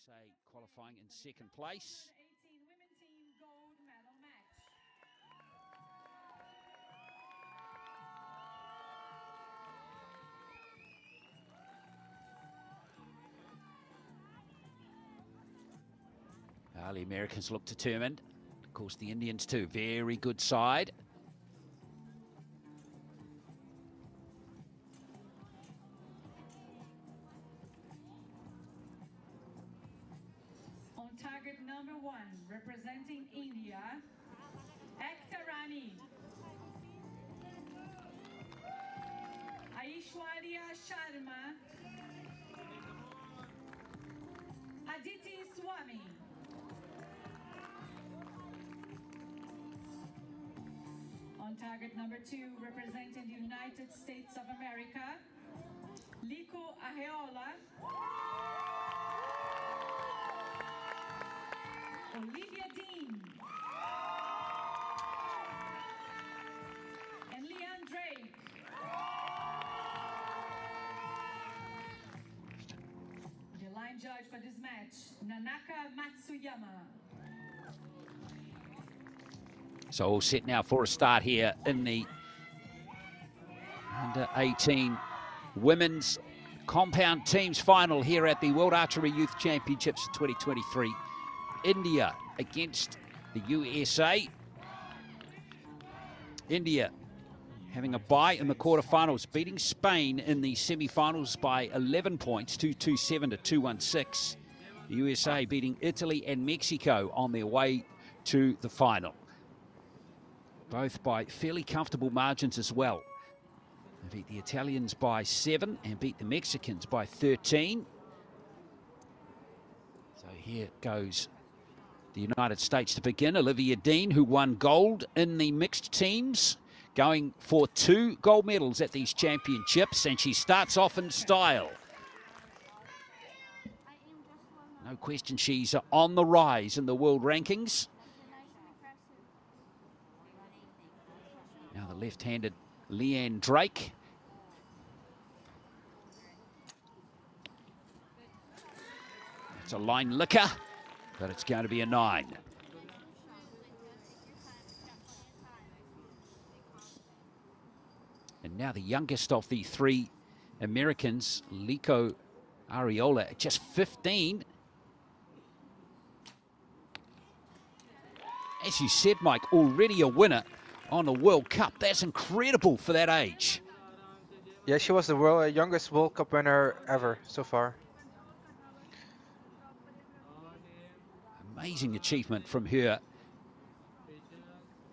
USA qualifying in second place. U18 women team gold medal match. The Americans look determined. Of course, the Indians too. Very good side. On target number 1, representing India, Ektarani, Aishwarya Sharma, Aditi Swami. On target number 2, representing the United States of America, Liko Aheola, Olivia Dean, and Leanne Drake. The line judge for this match, Nanaka Matsuyama. So all set now for a start here in the under-18 women's compound teams final here at the World Archery Youth Championships 2023. India against the USA. India having a bye in the quarterfinals, beating Spain in the semi-finals by 11 points, 227 to 216. The USA beating Italy and Mexico on their way to the final. Both by fairly comfortable margins as well. They beat the Italians by 7 and beat the Mexicans by 13. So here goes the United States to begin. Olivia Dean, who won gold in the mixed teams, going for 2 gold medals at these championships, and she starts off in style. No question she's on the rise in the world rankings. Now the left-handed Leanne Drake. It's a line licker, but it's going to be a 9. And now the youngest of the 3 Americans, Liko Areola, at just 15. As you said, Mike, already a winner on the World Cup. That's incredible for that age. Yeah, she was the youngest World Cup winner ever so far. Amazing achievement from her.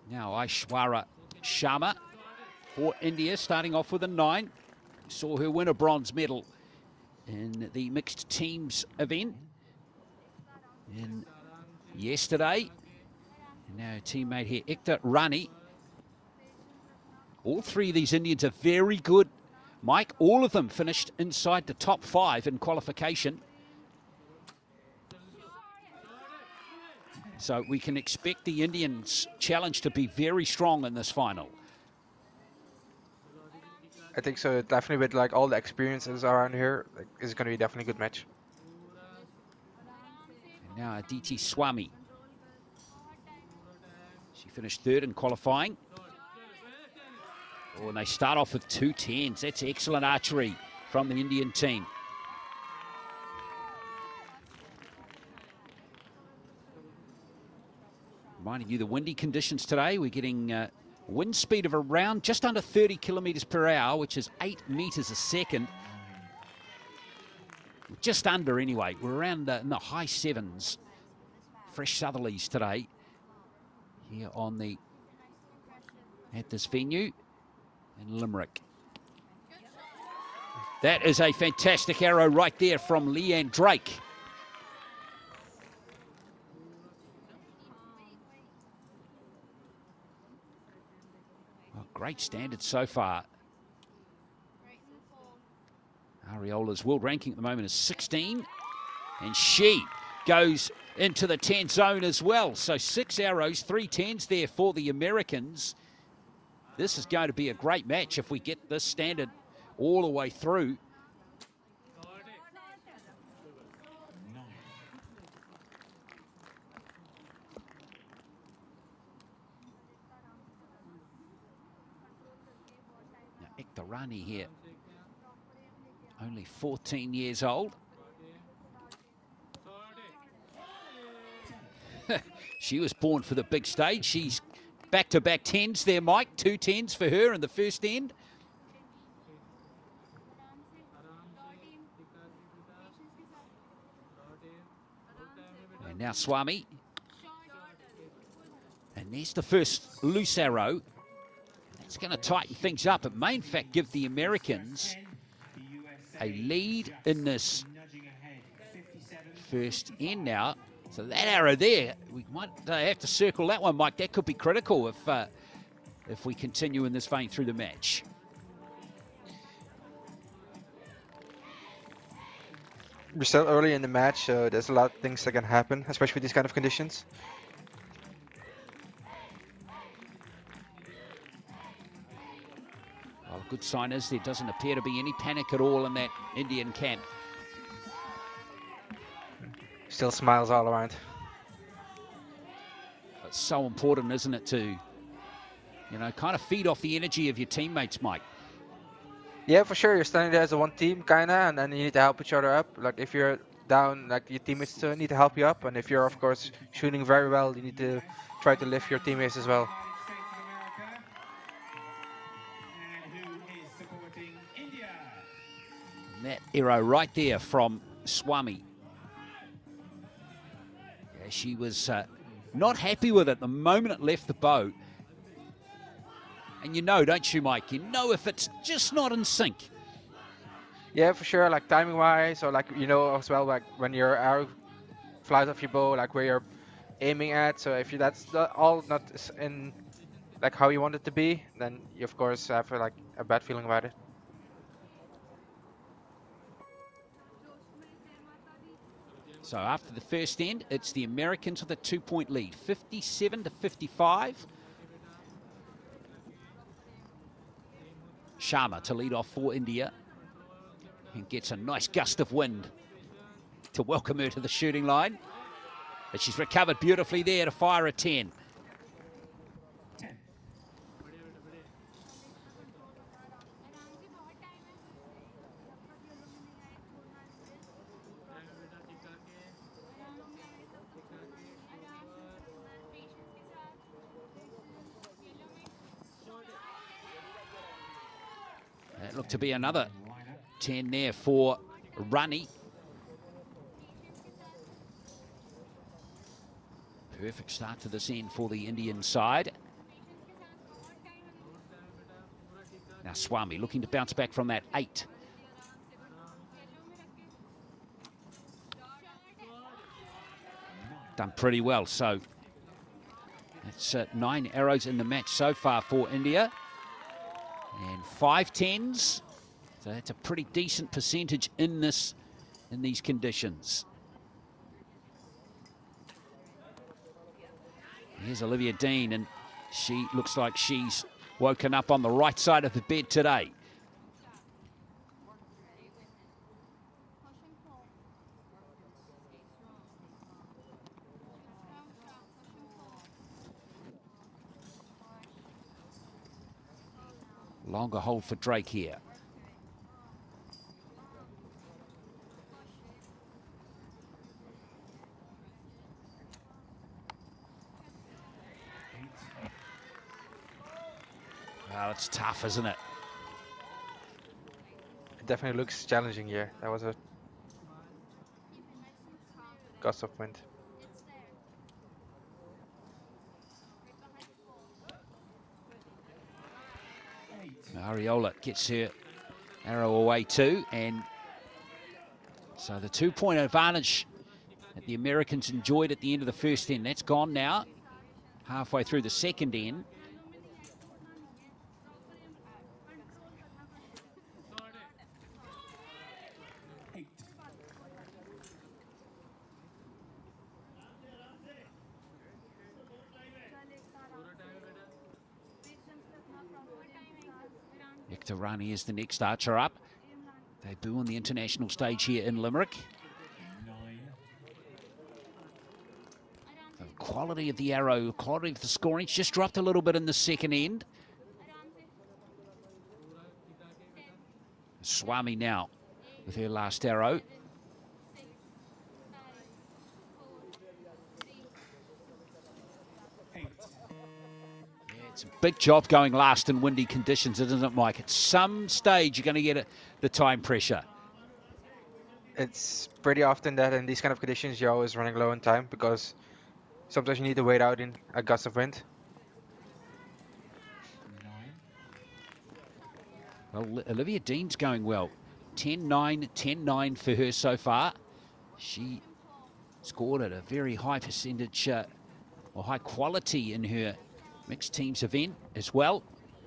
Now Aishwarya Sharma for India, starting off with a 9. Saw her win a bronze medal in the mixed teams event yesterday. And now her teammate here, Ekta Rani. All 3 of these Indians are very good, Mike. All of them finished inside the top 5 in qualification. So we can expect the Indians' challenge to be very strong in this final. I think so. Definitely with like all the experiences around here, like, it's going to be definitely a good match. And now Aditi Swami. She finished 3rd in qualifying. Oh, and they start off with 2 10s. That's excellent archery from the Indian team. Reminding you the windy conditions today. We're getting wind speed of around just under 30 kilometers per hour, which is 8 meters a second. Just under anyway. We're around in the high 7s. Fresh southerlies today here at this venue in Limerick. That is a fantastic arrow right there from Leanne Drake. Well, great standard so far. Areola's world ranking at the moment is 16, and she goes into the 10 zone as well. So 6 arrows, 3 10s there for the Americans. This is going to be a great match if we get this standard all the way through. Rani here, only 14 years old. She was born for the big stage. She's back-to-back 10s there, Mike. 2 10s for her in the first end. And now Swami. And there's the first loose arrow. That's going to tighten things up. It may, in fact, give the Americans a lead in this first end now. So that arrow there, we might have to circle that one, Mike. That could be critical if we continue in this vein through the match. We're still early in the match, so there's a lot of things that can happen, especially with these kind of conditions. Well, a good sign is there doesn't appear to be any panic at all in that Indian camp. Still smiles all around. It's so important, isn't it, to, you know, kind of feed off the energy of your teammates, Mike. Yeah, for sure. You're standing there as a one team, kinda, and then you need to help each other up. Like if you're down, like your teammates still need to help you up, and if you're, of course, shooting very well, you need to try to lift your teammates as well. And that arrow right there from Swami. Yeah, she was not happy with it the moment it left the bow. And you know, don't you, Mike? You know if it's just not in sync. Yeah, for sure. Like timing wise, or like, you know, as well, like when your arrow flies off your bow, like where you're aiming at. So if that's all not in like how you want it to be, then you of course have like a bad feeling about it. So after the first end, it's the Americans with a 2-point lead, 57-55. Sharma to lead off for India and gets a nice gust of wind to welcome her to the shooting line. But she's recovered beautifully there to fire a 10. That looked to be another 10 there for Rani. Perfect start to this end for the Indian side. Now Swami looking to bounce back from that 8. Done pretty well, so that's 9 arrows in the match so far for India. And 5 10s, so that's a pretty decent percentage in these conditions. Here's Olivia Dean, and she looks like she's woken up on the right side of the bed today. Longer hold for Drake here. Well, it's tough, isn't it? It definitely looks challenging here. That was a gust of wind. Ariola gets her arrow away too, and so the 2-point advantage that the Americans enjoyed at the end of the first end, that's gone now, halfway through the second end. Rani is the next archer up. Debut on the international stage here in Limerick. The quality of the arrow, quality of the scoring just dropped a little bit in the second end. Swami now with her last arrow. It's a big job going last in windy conditions, isn't it, Mike? At some stage, you're going to get the time pressure. It's pretty often that in these kind of conditions, you're always running low on time because sometimes you need to wait out in a gust of wind. Well, Olivia Dean's going well. 10-9, 10-9 for her so far. She scored at a very high percentage, or high quality in her mixed teams event as well,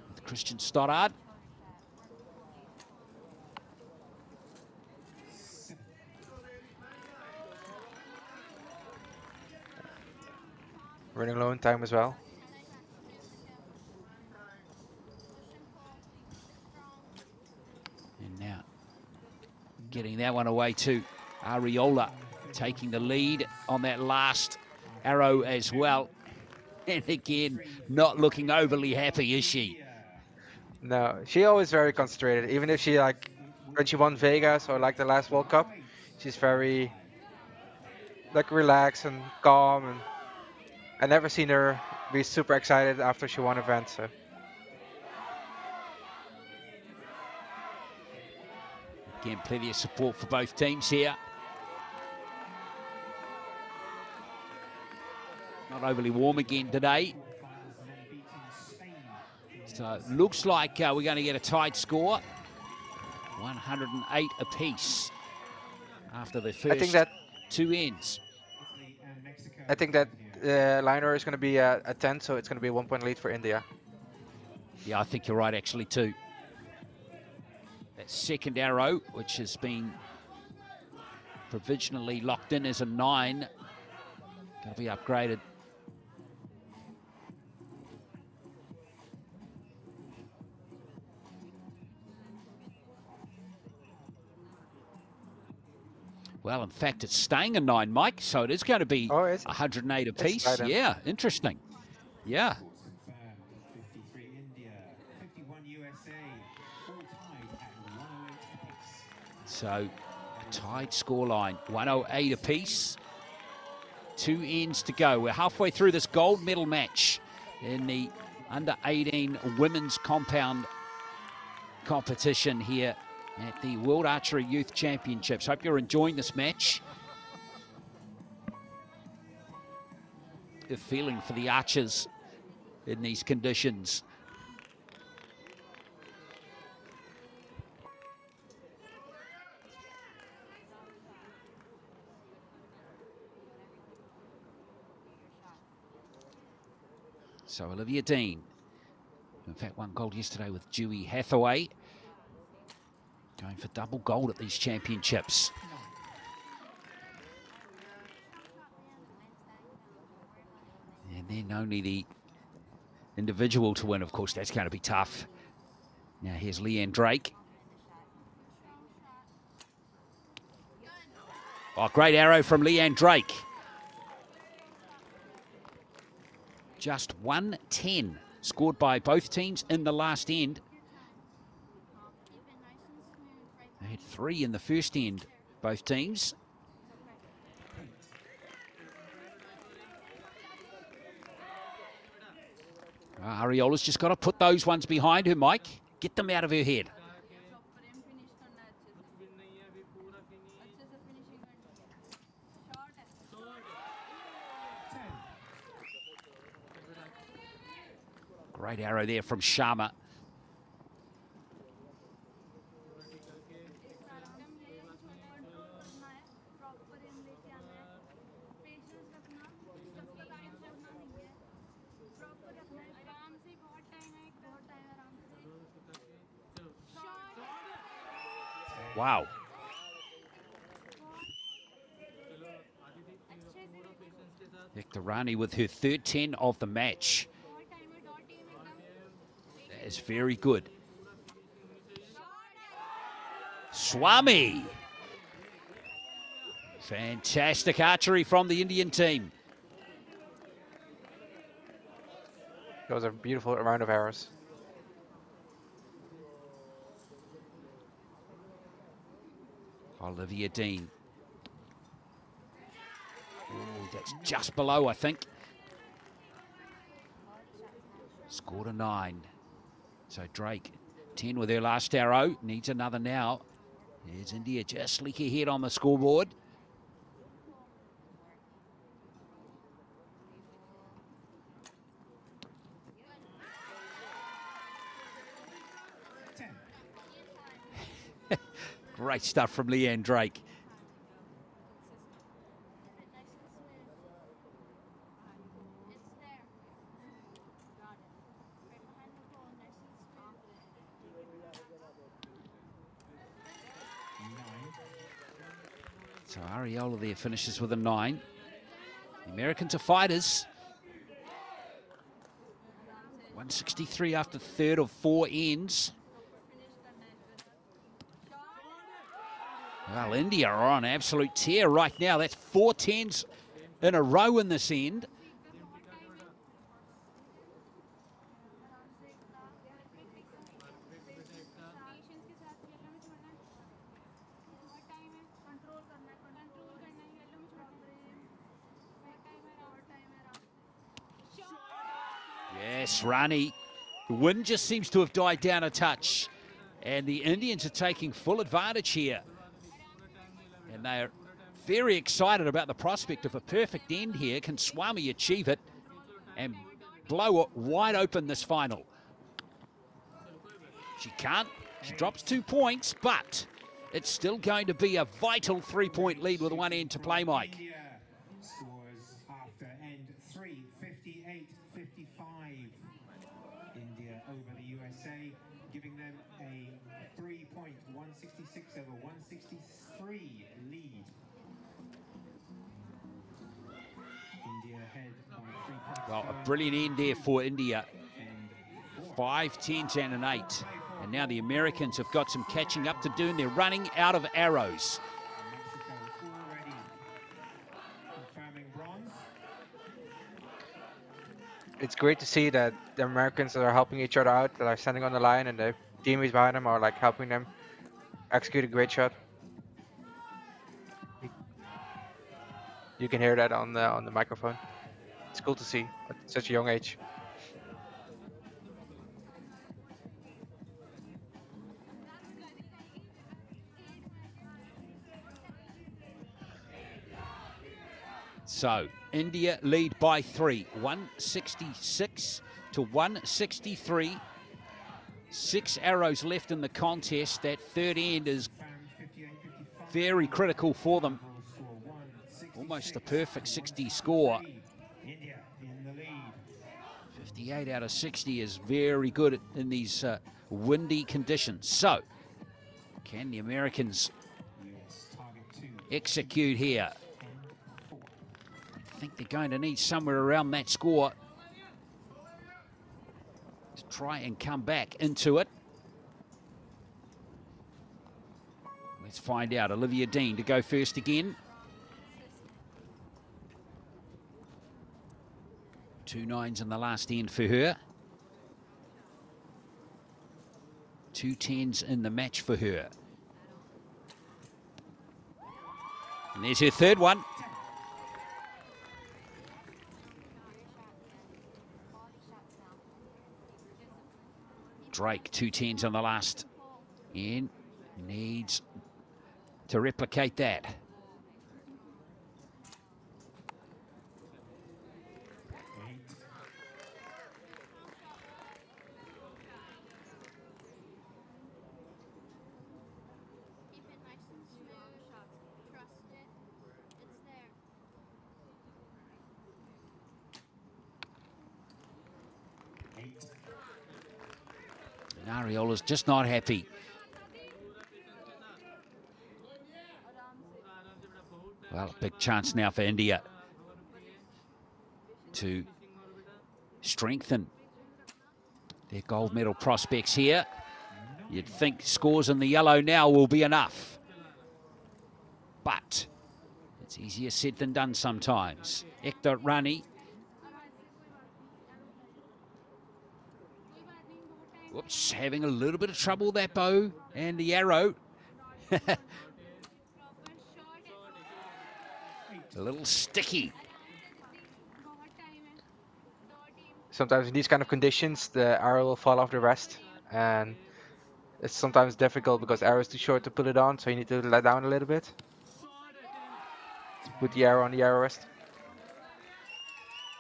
with Christian Stoddard. Running low on time as well. And now getting that one away to Ariola, taking the lead on that last arrow as well. And again, not looking overly happy, is she? No, she always very concentrated. Even if she when she won Vegas or like the last World Cup, she's very relaxed and calm. And I never seen her be super excited after she won events. So. Again, plenty of support for both teams here. Not overly warm again today. So it looks like we're going to get a tied score. 108 apiece after the first two ends. I think that liner is going to be a 10, so it's going to be a 1-point lead for India. Yeah, I think you're right actually too. That second arrow, which has been provisionally locked in as a 9, going to be upgraded. Well, in fact, it's staying a 9, Mike, so it is going to be 108 apiece. Yeah, interesting. Yeah. So, a tied scoreline, 108 apiece. 2 ends to go. We're halfway through this gold medal match in the under-18 women's compound competition here at the World Archery Youth Championships. Hope you're enjoying this match. A feeling for the archers in these conditions. So Olivia Dean, in fact, won gold yesterday with Dewey Hathaway. Going for double gold at these championships. And then only the individual to win, of course, that's going to be tough. Now here's Leanne Drake. Oh, great arrow from Leanne Drake. Just 110 scored by both teams in the last end. They had 3 in the first end, both teams. Ariola's just got to put those ones behind her, Mike. Get them out of her head. Great arrow there from Sharma. Wow. Rani with her third 10 of the match. That is very good. Swami. Fantastic archery from the Indian team. That was a beautiful round of arrows. Olivia Dean. Ooh, that's just below, I think. Scored a 9. So Drake, 10 with her last arrow. Needs another now. Here's India just leaky ahead on the scoreboard. Great stuff from Leanne Drake. So Ariola there finishes with a 9. The Americans are fighters. 163 after third of 4 ends. Well, India are on absolute tear right now. That's 4 10s in a row in this end. Yes, Rani. The wind just seems to have died down a touch. And the Indians are taking full advantage here. And they're very excited about the prospect of a perfect end here. Can Swami achieve it and blow it wide open this final? She can't. She drops 2 points, but it's still going to be a vital 3-point lead with 1 end to play, Mike. India scores after end 3, 58-55. India over the USA, giving them a 3-point 166 over 163 lead. India ahead by 3 points. Well, a brilliant end there for India. 5 10s and an 8. And now the Americans have got some catching up to do, and they're running out of arrows. Mexico already confirming bronze. It's great to see that the Americans that are helping each other out, that are standing on the line, and the teammates behind them are like helping them execute a great shot. You can hear that on the microphone. It's cool to see at such a young age. So India lead by 3, 166 to 163. 6 arrows left in the contest. That third end is very critical for them. Almost a perfect 60 score. India in the lead. 58 out of 60 is very good in these windy conditions. So, can the Americans US target 2. execute here? I think they're going to need somewhere around that score to try and come back into it. Let's find out. Olivia Dean to go first again. 2 9s in the last end for her. 2 10s in the match for her. And there's her third one. Drake, 2 10s on the last end. Needs to replicate that. Ariola's just not happy. Well, a big chance now for India to strengthen their gold medal prospects here. You'd think scores in the yellow now will be enough. But it's easier said than done sometimes. Ekta Rani. Whoops, having a little bit of trouble, that bow and the arrow. A little sticky. Sometimes in these kind of conditions, the arrow will fall off the rest, and it's sometimes difficult because the arrow is too short to put it on, so you need to let down a little bit to put the arrow on the arrow rest.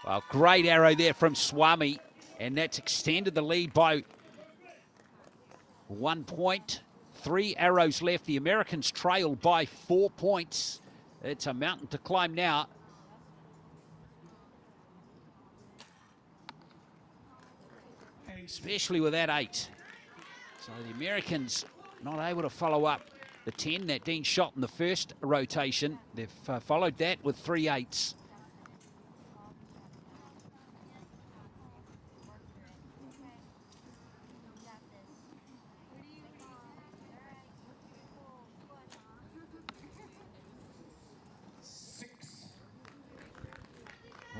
Well, great arrow there from Swami, and that's extended the lead by 1 point. 3 arrows left. The Americans trail by 4 points. It's a mountain to climb now. Especially with that 8. So the Americans not able to follow up the 10 that Dean shot in the first rotation. They've followed that with 3 8s.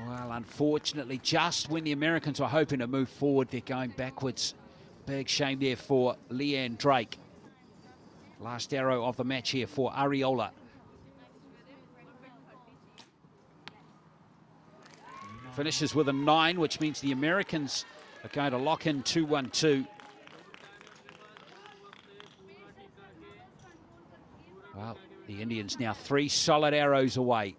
Well, unfortunately, just when the Americans were hoping to move forward, they're going backwards. Big shame there for Leanne Drake. Last arrow of the match here for Ariola. Finishes with a 9, which means the Americans are going to lock in 2-1-2. Well, the Indians now 3 solid arrows away.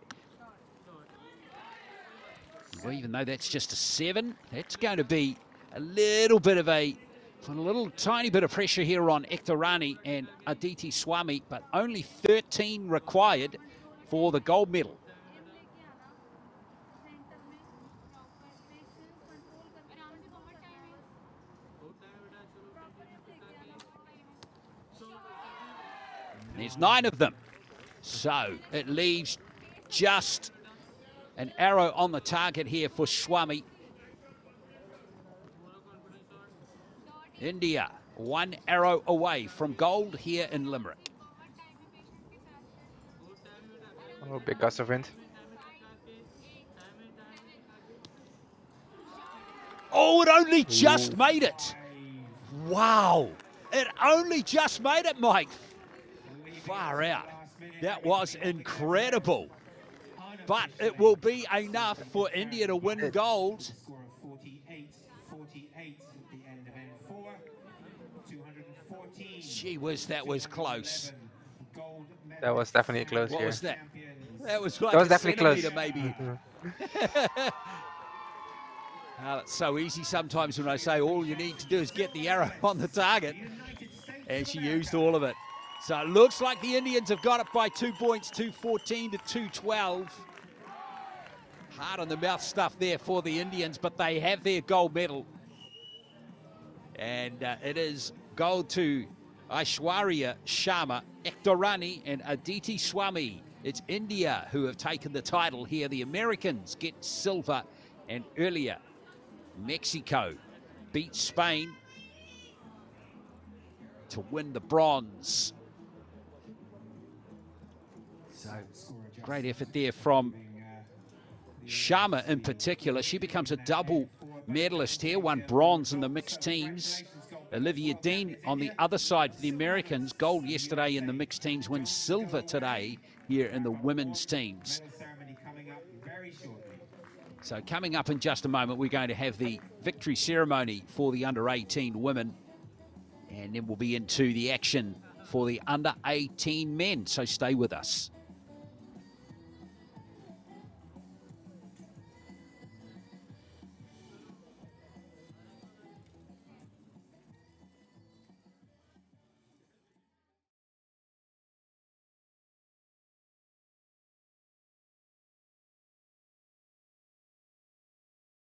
Well, even though that's just a 7, that's going to be a little bit of a tiny bit of pressure here on Ektorani and Aditi Swami, but only 13 required for the gold medal. There's 9 of them. So it leaves just an arrow on the target here for Swami. India, 1 arrow away from gold here in Limerick. Oh, big gust of wind. Oh, it only just made it. Wow. It only just made it, Mike. Far out. That was incredible. But it will be enough for India to win gold. Score of 48 at the end of N4. 214. Gee whiz, that was close. That was definitely close. What was that? That was like that was a definitely centimetre close. maybe. Well, it's so easy sometimes when I say all you need to do is get the arrow on the target. And she used all of it. So it looks like the Indians have got it by 2 points, 214 to 212. Hard on the mouth stuff there for the Indians, but they have their gold medal. And it is gold to Aishwarya Sharma, Ektorani and Aditi Swami. It's India who have taken the title here. The Americans get silver, and earlier Mexico beat Spain to win the bronze. So great effort there from Sharma in particular. She becomes a double medalist here, won bronze in the mixed teams. Olivia Dean on the other side for the Americans, gold yesterday in the mixed teams, wins silver today here in the women's teams. So coming up in just a moment, we're going to have the victory ceremony for the under-18 women, and then we'll be into the action for the under-18 men, so stay with us.